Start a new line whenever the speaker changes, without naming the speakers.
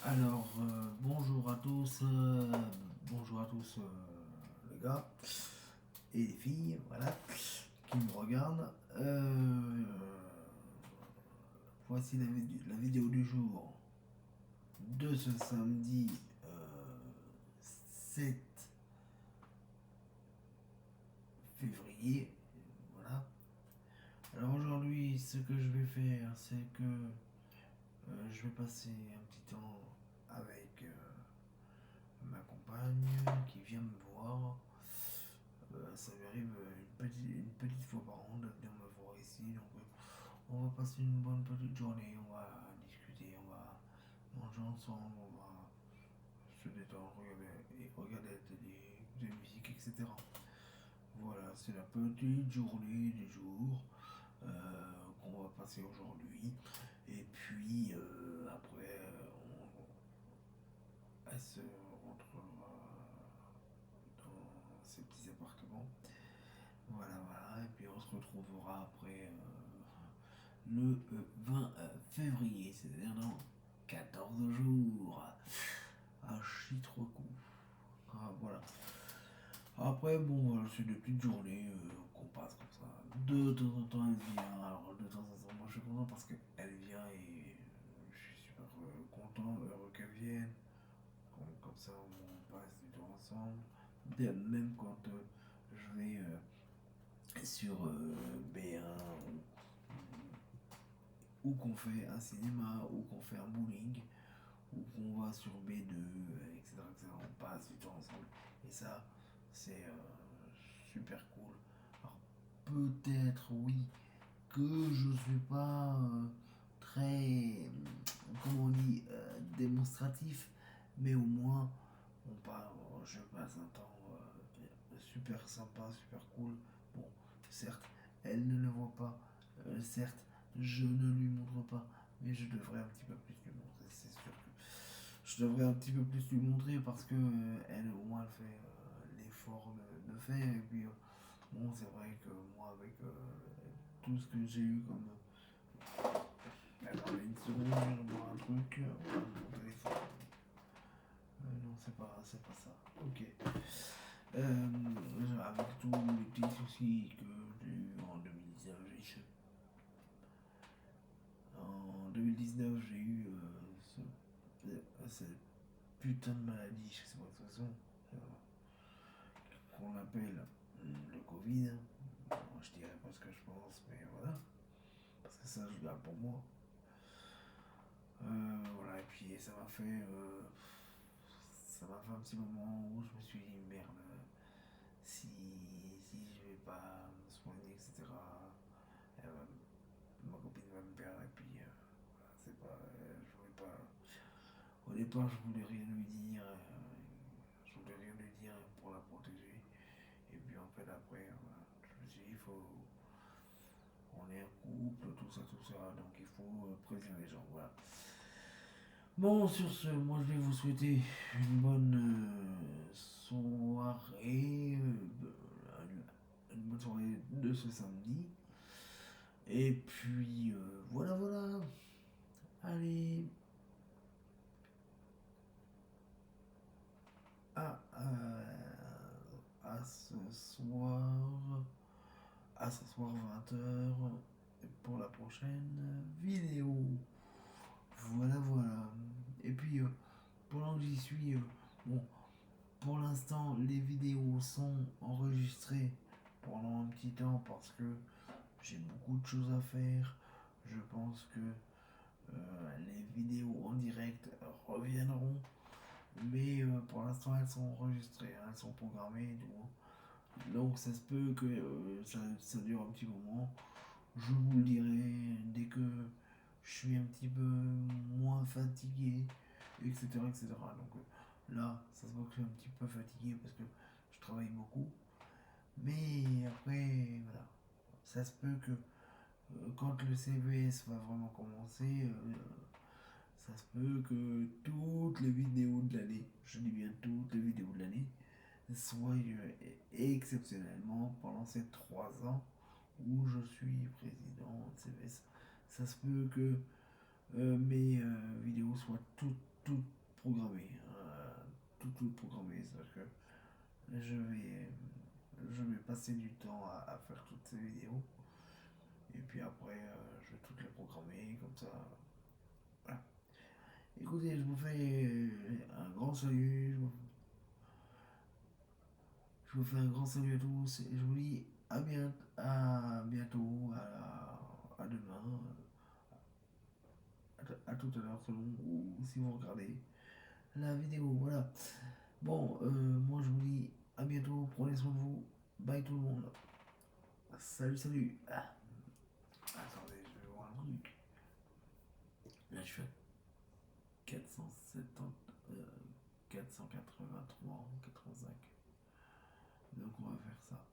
Alors, bonjour à tous les gars et les filles, voilà, qui me regardent. Voici la vidéo du jour de ce samedi 7 février. Voilà. Alors aujourd'hui, ce que je vais faire, c'est que je vais passer un petit temps avec ma compagne qui vient me voir. Ça lui arrive une petite fois par an de venir me voir ici. Donc, on va passer une bonne petite journée. On va discuter, on va manger ensemble, on va se détendre, regarder la télé, de la musique, etc. Voilà, c'est la petite journée du jour qu'on va passer aujourd'hui. Et puis après, elle se rentrera dans ses petits appartements. Voilà, voilà. Et puis on se retrouvera après le 20 février, c'est-à-dire dans 14 jours. Ah, chie trop cool. Ah, voilà. Après, bon, voilà, c'est des petites journées qu'on passe comme ça. De temps en temps, elle vient. Alors, de temps en temps, moi je suis content parce qu'elle vient et je suis super content, heureux qu'elle vienne. Comme ça, on passe du temps ensemble. Même quand je vais sur B1 ou qu'on fait un cinéma ou qu'on fait un bowling ou qu'on va sur B2, etc., etc. On passe du temps ensemble. Et ça, c'est super cool. Alors, peut-être, oui, que je suis pas très, comment on dit, démonstratif, mais au moins, je passe un temps super sympa, super cool. Bon, certes, elle ne le voit pas, certes, je ne lui montre pas, mais je devrais un petit peu plus lui montrer, c'est sûr que je devrais un petit peu plus lui montrer parce que elle, au moins, elle fait l'effort de le faire. Et puis, bon, c'est vrai que moi, avec tout ce que j'ai eu comme. Attendez une seconde, je vais voir un truc. Mon téléphone. Non, c'est pas ça. Ok. Avec tous les petits soucis que j'ai eu en 2019, en 2019, j'ai eu cette putain de maladie, je sais pas de toute façon, euh, qu'on appelle le Covid. Moi, je dirais pas ce que je pense, mais voilà. Parce que ça, je garde pour moi. Voilà, et puis ça m'a fait un petit moment où je me suis dit merde, si, si je vais pas me soigner, etc., ma copine va me perdre, et puis voilà, c'est pas, je voulais pas. Au départ, je voulais rien lui dire, pour la protéger, et puis en fait, après, voilà, je me suis dit, on est un couple, tout ça, donc il faut prévenir les gens, voilà. Bon, sur ce, moi je vais vous souhaiter une bonne soirée, une bonne soirée de ce samedi. Et puis voilà, voilà. Allez, à, à ce soir, à ce soir 20h pour la prochaine vidéo. Voilà, voilà. Et puis pendant que j'y suis, bon, pour l'instant, les vidéos sont enregistrées pendant un petit temps parce que j'ai beaucoup de choses à faire. Je pense que les vidéos en direct reviendront, mais pour l'instant, elles sont enregistrées, hein, elles sont programmées. Donc, ça se peut que ça dure un petit moment. Je vous le dirai dès que je suis un petit peu moins fatigué, etc., etc. Donc là, ça se voit que je suis un petit peu fatigué parce que je travaille beaucoup. Mais après, voilà, ça se peut que quand le CVS va vraiment commencer, ça se peut que toutes les vidéos de l'année, je dis bien toutes les vidéos de l'année, soient exceptionnellement pendant ces 3 ans où je suis président de CVS. Ça se peut que mes vidéos soient toutes je vais passer du temps à faire toutes ces vidéos. Et puis après, je vais toutes les programmer comme ça. Voilà. Écoutez, je vous fais un grand salut. Je vous fais un grand salut à tous et je vous dis à bientôt, à demain, à tout à l'heure selon ou si vous regardez la vidéo. Voilà. Bon, moi je vous dis à bientôt, prenez soin de vous. Bye tout le monde. Salut, salut. Ah, attendez, je vais voir un truc. Là je suis à 470, 483, 85. Donc on va faire ça.